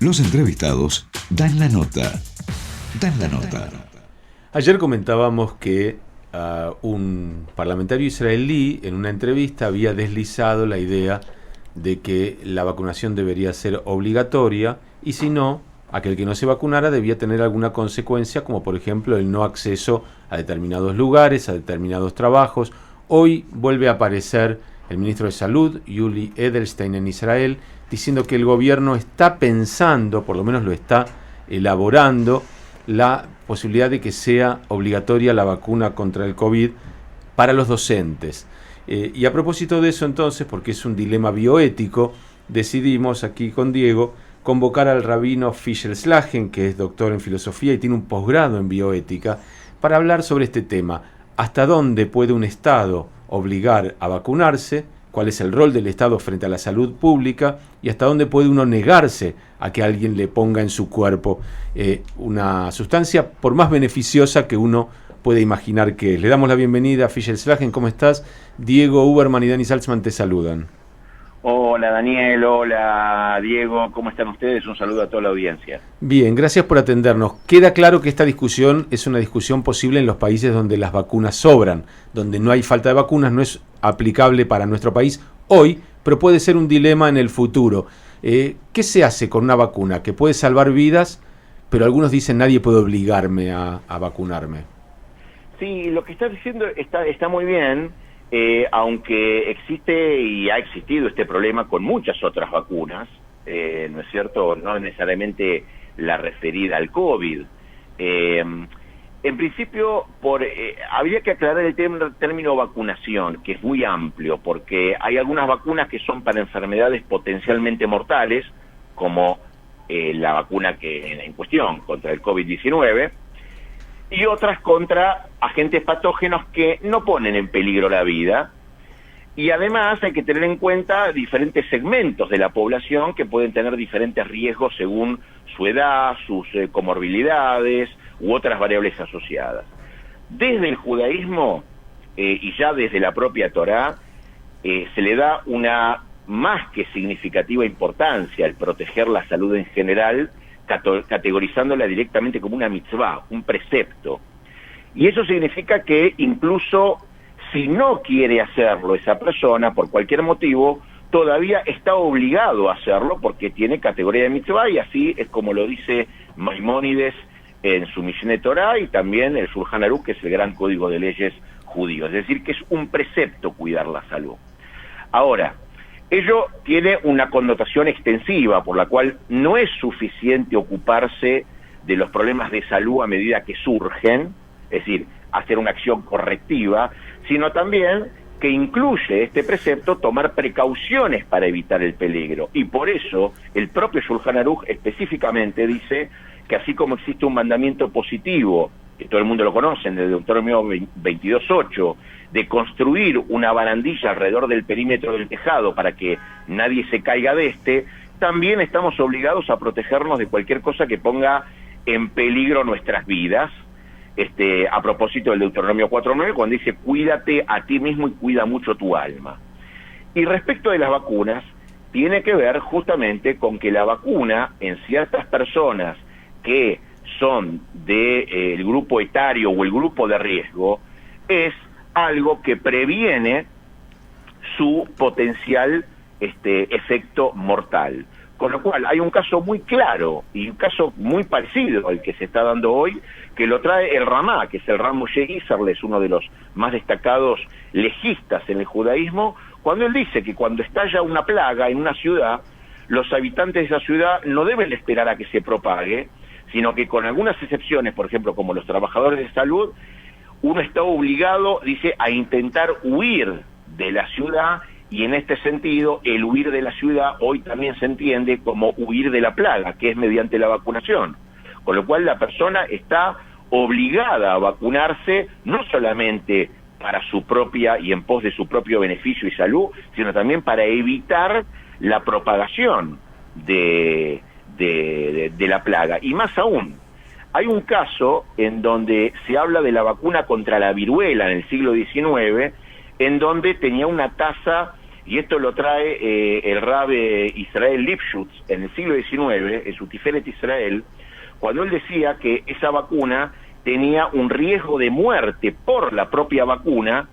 Los entrevistados dan la nota. Dan la nota. Ayer comentábamos que un parlamentario israelí en una entrevista había deslizado la idea de que la vacunación debería ser obligatoria y si no, aquel que no se vacunara debía tener alguna consecuencia, como por ejemplo el no acceso a determinados lugares, a determinados trabajos. Hoy vuelve a aparecer el ministro de Salud, Yuli Edelstein, en Israel, diciendo que el gobierno está pensando, por lo menos lo está elaborando, la posibilidad de que sea obligatoria la vacuna contra el COVID para los docentes. Y a propósito de eso entonces, porque es un dilema bioético, decidimos aquí con Diego convocar al rabino Fischer Slagen, que es doctor en filosofía y tiene un posgrado en bioética, para hablar sobre este tema. ¿Hasta dónde puede un Estado obligar a vacunarse? ¿Cuál es el rol del Estado frente a la salud pública? ¿Y hasta dónde puede uno negarse a que alguien le ponga en su cuerpo una sustancia, por más beneficiosa que uno puede imaginar que es? Le damos la bienvenida a Fischer Slagen. ¿Cómo estás? Diego Uberman y Dani Salzman te saludan. Hola Daniel, hola Diego, ¿cómo están ustedes? Un saludo a toda la audiencia. Bien, gracias por atendernos. Queda claro que esta discusión es una discusión posible en los países donde las vacunas sobran, donde no hay falta de vacunas, no es aplicable para nuestro país hoy, pero puede ser un dilema en el futuro. ¿Qué se hace con una vacuna que puede salvar vidas, pero algunos dicen nadie puede obligarme a vacunarme? Sí, lo que estás diciendo está muy bien. Aunque existe y ha existido este problema con muchas otras vacunas, ¿no es cierto? No necesariamente la referida al COVID. En principio, habría que aclarar el término vacunación, que es muy amplio, porque hay algunas vacunas que son para enfermedades potencialmente mortales, como la vacuna en cuestión contra el COVID-19, y otras contra agentes patógenos que no ponen en peligro la vida. Y además hay que tener en cuenta diferentes segmentos de la población que pueden tener diferentes riesgos según su edad, sus comorbilidades u otras variables asociadas. Desde el judaísmo y ya desde la propia Torá se le da una más que significativa importancia al proteger la salud en general, categorizándola directamente como una mitzvah, un precepto. Y eso significa que incluso si no quiere hacerlo esa persona, por cualquier motivo, todavía está obligado a hacerlo porque tiene categoría de mitzvah, y así es como lo dice Maimónides en su Mishneh Torah y también el Shulchan Aruch, que es el gran código de leyes judío. Es decir, que es un precepto cuidar la salud. Ahora, ello tiene una connotación extensiva, por la cual no es suficiente ocuparse de los problemas de salud a medida que surgen, es decir, hacer una acción correctiva, sino también que incluye este precepto tomar precauciones para evitar el peligro. Y por eso el propio Shulchan Aruch específicamente dice que así como existe un mandamiento positivo, que todo el mundo lo conoce, en el Deuteronomio 22.8, de construir una barandilla alrededor del perímetro del tejado para que nadie se caiga de también estamos obligados a protegernos de cualquier cosa que ponga en peligro nuestras vidas. A propósito del Deuteronomio 4.9, cuando dice cuídate a ti mismo y cuida mucho tu alma. Y respecto de las vacunas, tiene que ver justamente con que la vacuna en ciertas personas que son del grupo etario o el grupo de riesgo es algo que previene su potencial efecto mortal. Con lo cual hay un caso muy claro y un caso muy parecido al que se está dando hoy, que lo trae el Ramá, que es el Ram Moshe Isserles, es uno de los más destacados legistas en el judaísmo, cuando él dice que cuando estalla una plaga en una ciudad, los habitantes de esa ciudad no deben esperar a que se propague, sino que con algunas excepciones, por ejemplo, como los trabajadores de salud, uno está obligado, dice, a intentar huir de la ciudad, y en este sentido, el huir de la ciudad hoy también se entiende como huir de la plaga, que es mediante la vacunación. Con lo cual la persona está obligada a vacunarse, no solamente para su propia y en pos de su propio beneficio y salud, sino también para evitar la propagación de la plaga. Y más aún, hay un caso en donde se habla de la vacuna contra la viruela en el siglo XIX, en donde tenía una tasa y esto lo trae el Rabbi Israel Lipschutz en el siglo XIX, en su Tiferet Israel, cuando él decía que esa vacuna tenía un riesgo de muerte por la propia vacuna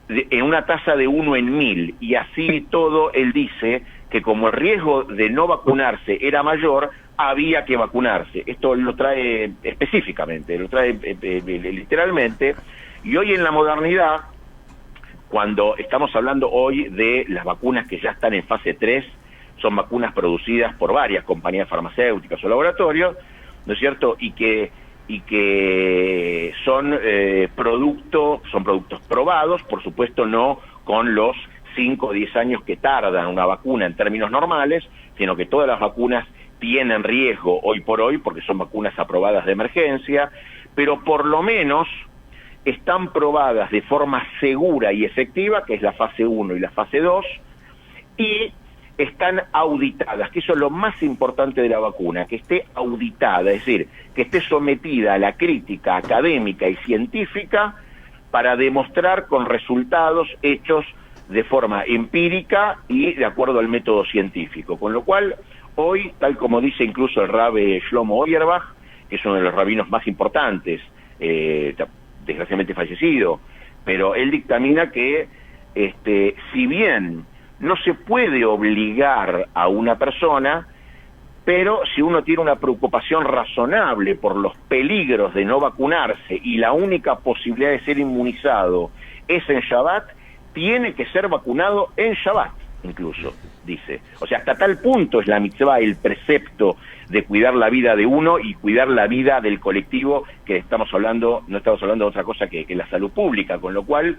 en una tasa de 1 en 1000, y así todo él dice que como el riesgo de no vacunarse era mayor, había que vacunarse. Esto lo trae específicamente, lo trae literalmente, y hoy en la modernidad, cuando estamos hablando hoy de las vacunas que ya están en fase 3, son vacunas producidas por varias compañías farmacéuticas o laboratorios, ¿no es cierto?, y que son productos probados, por supuesto no con los 5 o 10 años que tardan una vacuna en términos normales, sino que todas las vacunas tienen riesgo hoy por hoy porque son vacunas aprobadas de emergencia, pero por lo menos están probadas de forma segura y efectiva, que es la fase 1 y la fase 2, y están auditadas, que eso es lo más importante de la vacuna, que esté auditada, es decir, que esté sometida a la crítica académica y científica para demostrar con resultados hechos de forma empírica y de acuerdo al método científico. Con lo cual, hoy, tal como dice incluso el Rabbi Shlomo Auerbach, que es uno de los rabinos más importantes, desgraciadamente fallecido, pero él dictamina que si bien no se puede obligar a una persona, pero si uno tiene una preocupación razonable por los peligros de no vacunarse y la única posibilidad de ser inmunizado es en Shabbat, tiene que ser vacunado en Shabbat, incluso, dice. O sea, hasta tal punto es la mitzvah, el precepto de cuidar la vida de uno y cuidar la vida del colectivo, que estamos hablando, no estamos hablando de otra cosa que la salud pública, con lo cual,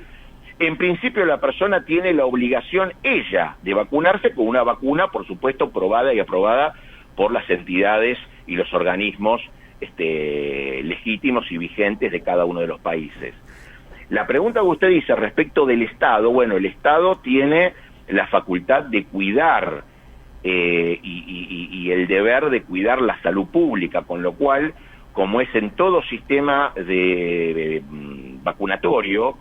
en principio la persona tiene la obligación, ella, de vacunarse con una vacuna, por supuesto, probada y aprobada por las entidades y los organismos legítimos y vigentes de cada uno de los países. La pregunta que usted dice respecto del Estado, bueno, el Estado tiene la facultad de cuidar y el deber de cuidar la salud pública, con lo cual, como es en todo sistema de vacunatorio,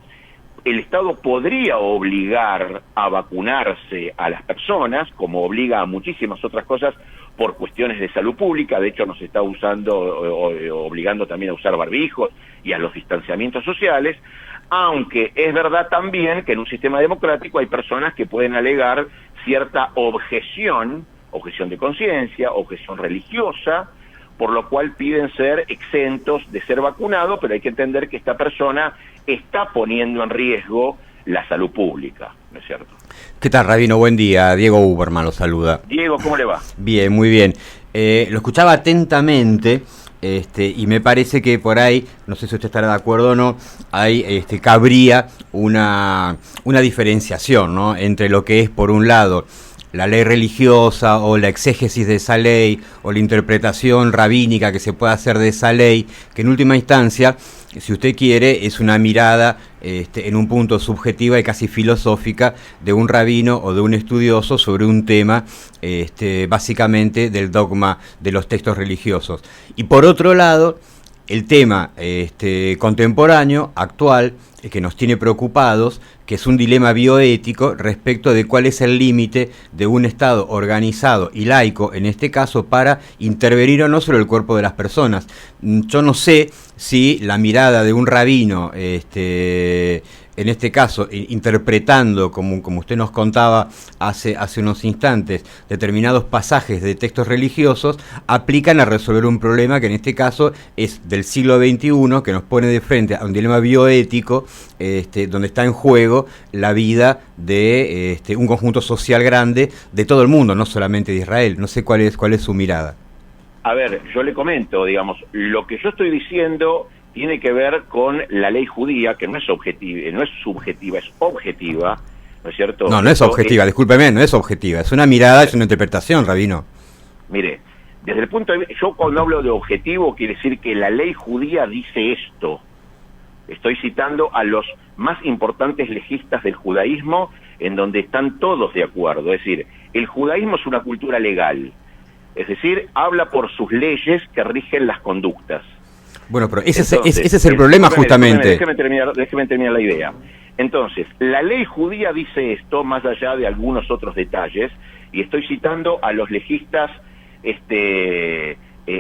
el Estado podría obligar a vacunarse a las personas, como obliga a muchísimas otras cosas por cuestiones de salud pública. De hecho, nos está obligando también a usar barbijos y a los distanciamientos sociales, aunque es verdad también que en un sistema democrático hay personas que pueden alegar cierta objeción de conciencia, objeción religiosa, por lo cual piden ser exentos de ser vacunados, pero hay que entender que esta persona está poniendo en riesgo la salud pública, ¿no es cierto? ¿Qué tal, Rabino? Buen día. Diego Uberman lo saluda. Diego, ¿cómo le va? Bien, muy bien. Lo escuchaba atentamente y me parece que por ahí, no sé si usted estará de acuerdo o no, cabría una diferenciación, ¿no?, entre lo que es, por un lado, la ley religiosa o la exégesis de esa ley o la interpretación rabínica que se pueda hacer de esa ley, que en última instancia, si usted quiere, es una mirada en un punto subjetiva y casi filosófica de un rabino o de un estudioso sobre un tema básicamente del dogma de los textos religiosos. Y por otro lado, el tema contemporáneo, actual, que nos tiene preocupados, que es un dilema bioético respecto de cuál es el límite de un Estado organizado y laico, en este caso, para intervenir o no sobre el cuerpo de las personas. Yo no sé si la mirada de un rabino, en este caso, interpretando, como usted nos contaba hace unos instantes, determinados pasajes de textos religiosos, aplican a resolver un problema que en este caso es del siglo XXI, que nos pone de frente a un dilema bioético, donde está en juego la vida de un conjunto social grande de todo el mundo, no solamente de Israel. No sé cuál es su mirada. A ver, yo le comento, digamos, lo que yo estoy diciendo tiene que ver con la ley judía, que no es subjetiva, es objetiva, ¿no es cierto? No es objetiva, discúlpeme, no es objetiva, es una mirada, es una interpretación, Rabino. Mire, desde el punto de vista, yo cuando hablo de objetivo, quiere decir que la ley judía dice esto. Estoy citando a los más importantes legistas del judaísmo, en donde están todos de acuerdo. Es decir, el judaísmo es una cultura legal, es decir, habla por sus leyes que rigen las conductas. Bueno, pero ese Entonces, es el problema justamente. Déjeme terminar la idea. Entonces, la ley judía dice esto, más allá de algunos otros detalles, y estoy citando a los legistas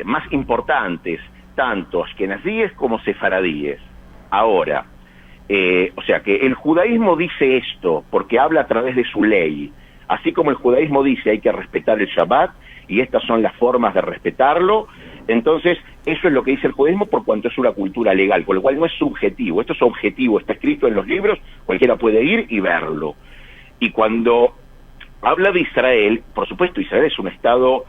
más importantes, tanto ashkenazíes como sefaradíes. Ahora, o sea que el judaísmo dice esto porque habla a través de su ley, así como el judaísmo dice hay que respetar el Shabbat, y estas son las formas de respetarlo. Entonces, eso es lo que dice el judaísmo por cuanto es una cultura legal, con lo cual no es subjetivo, esto es objetivo, está escrito en los libros, cualquiera puede ir y verlo. Y cuando habla de Israel, por supuesto, Israel es un estado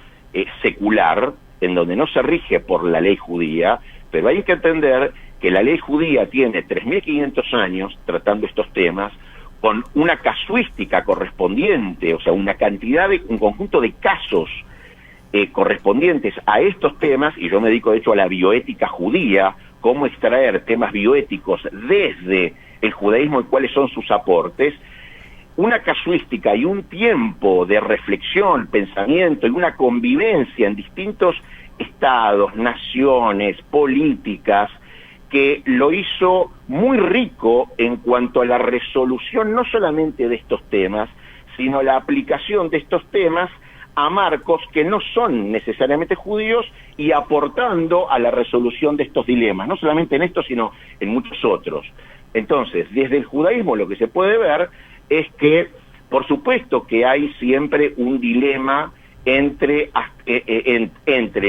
secular, en donde no se rige por la ley judía, pero hay que entender que la ley judía tiene 3.500 años tratando estos temas, con una casuística correspondiente, o sea, un conjunto de casos correspondientes a estos temas, y yo me dedico de hecho a la bioética judía, cómo extraer temas bioéticos desde el judaísmo y cuáles son sus aportes, una casuística y un tiempo de reflexión, pensamiento y una convivencia en distintos estados, naciones, políticas, que lo hizo muy rico en cuanto a la resolución no solamente de estos temas, sino la aplicación de estos temas a marcos que no son necesariamente judíos y aportando a la resolución de estos dilemas, no solamente en estos, sino en muchos otros. Entonces, desde el judaísmo lo que se puede ver es que, por supuesto que hay siempre un dilema entre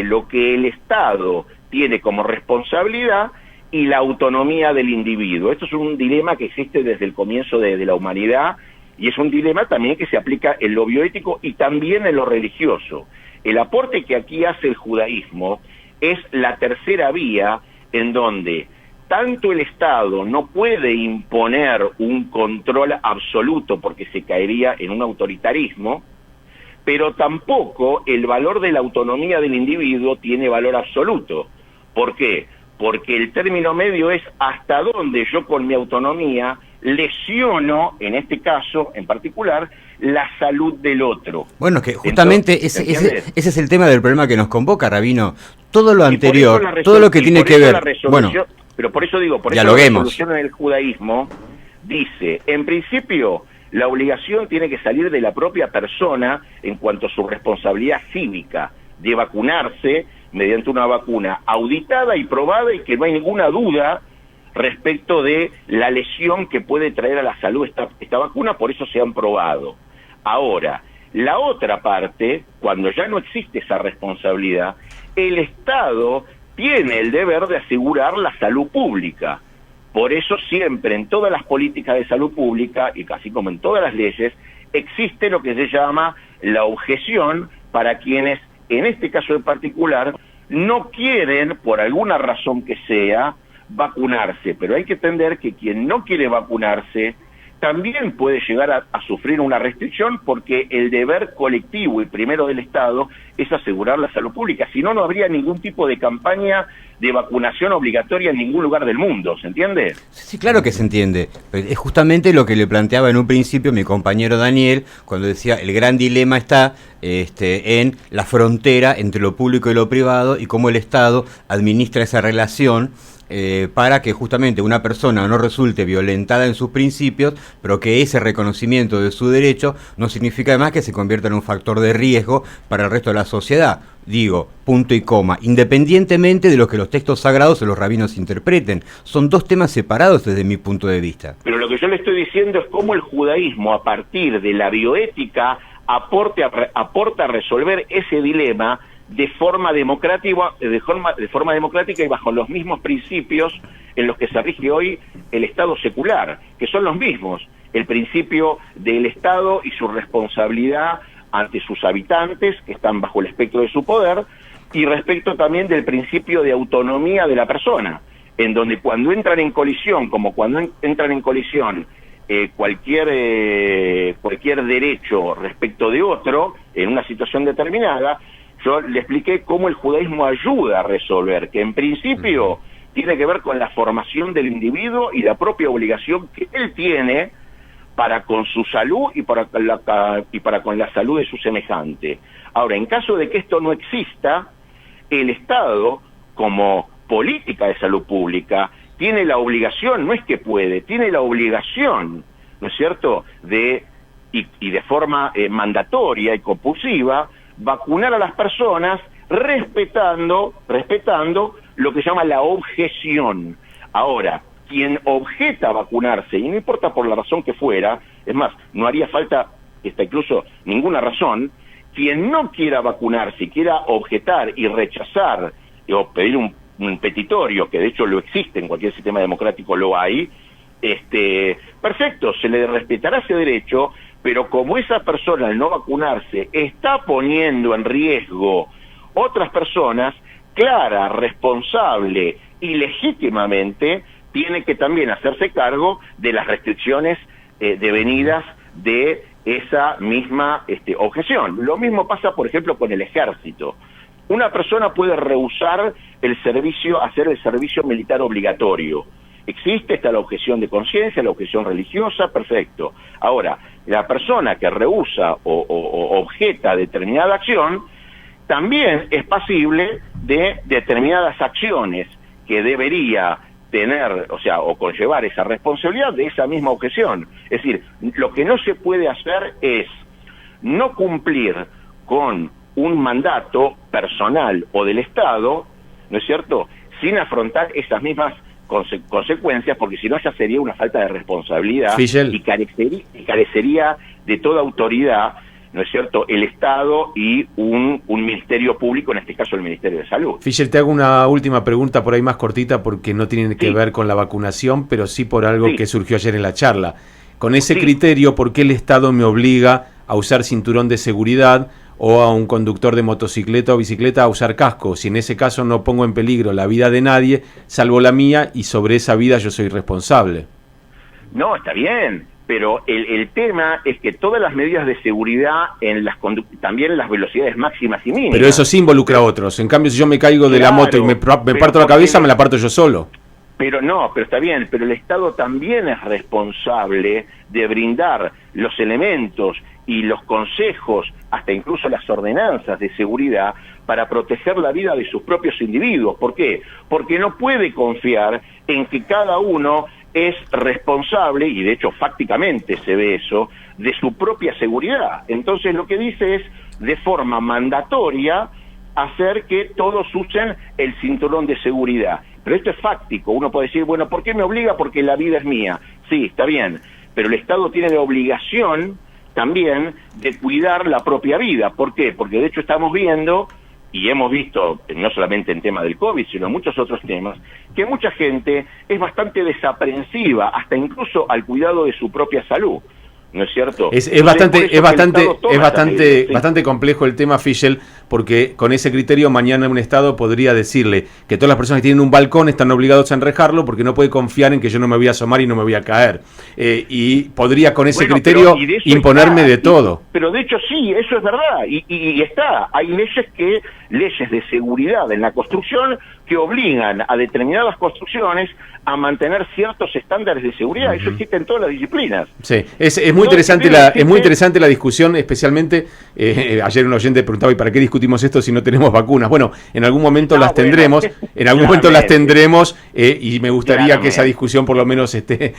lo que el Estado tiene como responsabilidad y la autonomía del individuo. Esto es un dilema que existe desde el comienzo de la humanidad, y es un dilema también que se aplica en lo bioético y también en lo religioso. El aporte que aquí hace el judaísmo es la tercera vía, en donde tanto el Estado no puede imponer un control absoluto porque se caería en un autoritarismo, pero tampoco el valor de la autonomía del individuo tiene valor absoluto. ¿Por qué? Porque el término medio es hasta dónde yo con mi autonomía lesiono, en este caso en particular, la salud del otro. Bueno, que justamente ese es el tema del problema que nos convoca, Rabino. Todo lo anterior, todo lo que tiene que ver... Bueno, pero por eso digo, por eso la resolución en el judaísmo dice, en principio, la obligación tiene que salir de la propia persona en cuanto a su responsabilidad cívica de vacunarse mediante una vacuna auditada y probada, y que no hay ninguna duda respecto de la lesión que puede traer a la salud esta vacuna, por eso se han probado. Ahora, la otra parte, cuando ya no existe esa responsabilidad, el Estado tiene el deber de asegurar la salud pública. Por eso siempre en todas las políticas de salud pública, y casi como en todas las leyes, existe lo que se llama la objeción para quienes, en este caso en particular, no quieren, por alguna razón que sea, vacunarse. Pero hay que entender que quien no quiere vacunarse también puede llegar a sufrir una restricción, porque el deber colectivo y primero del Estado es asegurar la salud pública. Si no, no habría ningún tipo de campaña de vacunación obligatoria en ningún lugar del mundo, ¿se entiende? Sí, claro que se entiende. Es justamente lo que le planteaba en un principio mi compañero Daniel, cuando decía el gran dilema está en la frontera entre lo público y lo privado, y cómo el Estado administra esa relación para que justamente una persona no resulte violentada en sus principios, pero que ese reconocimiento de su derecho no significa además que se convierta en un factor de riesgo para el resto de la sociedad. Digo, punto y coma, independientemente de lo que los textos sagrados o los rabinos interpreten. Son dos temas separados desde mi punto de vista. Pero lo que yo le estoy diciendo es cómo el judaísmo, a partir de la bioética, aporta a resolver ese dilema de forma democrática y bajo los mismos principios en los que se rige hoy el Estado secular, que son los mismos: el principio del Estado y su responsabilidad ante sus habitantes, que están bajo el espectro de su poder, y respecto también del principio de autonomía de la persona, en donde cuando entran en colisión, como cuando entran en colisión cualquier derecho respecto de otro, en una situación determinada, yo le expliqué cómo el judaísmo ayuda a resolver, que en principio tiene que ver con la formación del individuo y la propia obligación que él tiene para con su salud y para con la salud de su semejante. Ahora, en caso de que esto no exista, el Estado, como política de salud pública tiene la obligación, no es que puede, tiene la obligación, ¿no es cierto?, y de forma mandatoria y compulsiva, vacunar a las personas respetando lo que se llama la objeción. Ahora, quien objeta vacunarse, y no importa por la razón que fuera, es más, no haría falta incluso ninguna razón, quien no quiera vacunarse, quiera objetar y rechazar o pedir un petitorio, que de hecho lo existe en cualquier sistema democrático, lo hay, perfecto, se le respetará ese derecho, pero como esa persona al no vacunarse está poniendo en riesgo otras personas, clara, responsable y legítimamente tiene que también hacerse cargo de las restricciones devenidas de esa misma objeción. Lo mismo pasa, por ejemplo, con el ejército. Una persona puede rehusar hacer el servicio militar obligatorio. Existe, está la objeción de conciencia, la objeción religiosa, perfecto. Ahora, la persona que rehúsa o objeta determinada acción, también es pasible de determinadas acciones que debería tener, o conllevar esa responsabilidad de esa misma objeción. Es decir, lo que no se puede hacer es no cumplir con un mandato personal o del Estado, ¿no es cierto?, sin afrontar esas mismas consecuencias, porque si no ya sería una falta de responsabilidad y carecería de toda autoridad, ¿no es cierto?, el Estado y un ministerio público, en este caso el Ministerio de Salud. Fischel, te hago una última pregunta por ahí más cortita, porque no tiene que ver con la vacunación, pero sí por algo que surgió ayer en la charla. Con ese criterio, ¿por qué el Estado me obliga a usar cinturón de seguridad o a un conductor de motocicleta o bicicleta a usar casco? Si en ese caso no pongo en peligro la vida de nadie, salvo la mía, y sobre esa vida yo soy responsable. No, está bien, pero el tema es que todas las medidas de seguridad también en las velocidades máximas y mínimas. Pero eso sí involucra a otros. En cambio, si yo me caigo de la moto y me parto la cabeza, me la parto yo solo. Pero está bien, pero el Estado también es responsable de brindar los elementos y los consejos, hasta incluso las ordenanzas de seguridad, para proteger la vida de sus propios individuos. ¿Por qué? Porque no puede confiar en que cada uno es responsable, y de hecho fácticamente se ve eso, de su propia seguridad. Entonces lo que dice es, de forma mandatoria, hacer que todos usen el cinturón de seguridad. Pero esto es fáctico. Uno puede decir, bueno, ¿por qué me obliga? Porque la vida es mía. Sí, está bien, pero el Estado tiene la obligación también de cuidar la propia vida. ¿Por qué? Porque de hecho estamos viendo, y hemos visto, no solamente en tema del COVID, sino en muchos otros temas, que mucha gente es bastante desaprensiva, hasta incluso al cuidado de su propia salud. ¿No es cierto? Es bastante complejo el tema, Fischel, porque con ese criterio mañana un Estado podría decirle que todas las personas que tienen un balcón están obligados a enrejarlo porque no puede confiar en que yo no me voy a asomar y no me voy a caer. Y podría con ese criterio imponerme de todo. Pero de hecho sí, eso es verdad. Y está. Hay leyes de seguridad en la construcción que obligan a determinadas construcciones a mantener ciertos estándares de seguridad. Eso existe en todas las disciplinas. Sí, es muy interesante la discusión, especialmente ayer un oyente preguntaba, ¿y para qué discutimos esto si no tenemos vacunas? Bueno, en algún momento las tendremos, y me gustaría que esa discusión por lo menos esté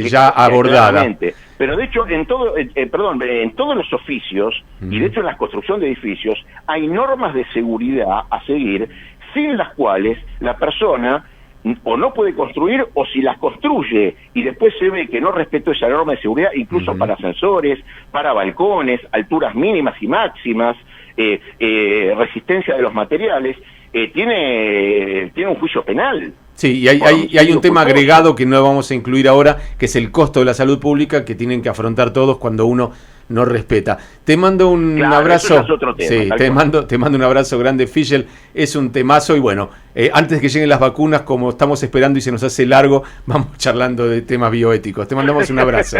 ya abordada. Pero de hecho, en todos los oficios, y de hecho en la construcción de edificios, hay normas de seguridad a seguir, sin las cuales la persona o no puede construir, o si las construye y después se ve que no respetó esa norma de seguridad, incluso para ascensores, para balcones, alturas mínimas y máximas, resistencia de los materiales, tiene un juicio penal. Sí, y hay un tema agregado que no vamos a incluir ahora, que es el costo de la salud pública que tienen que afrontar todos cuando uno no respeta. Te mando un abrazo. Eso es otro tema, sí, te mando un abrazo grande, Fischel. Es un temazo y bueno, antes que lleguen las vacunas, como estamos esperando y se nos hace largo, vamos charlando de temas bioéticos. Te mandamos un abrazo.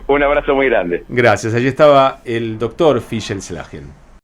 Un abrazo muy grande. Gracias. Allí estaba el doctor Fischel Slagen.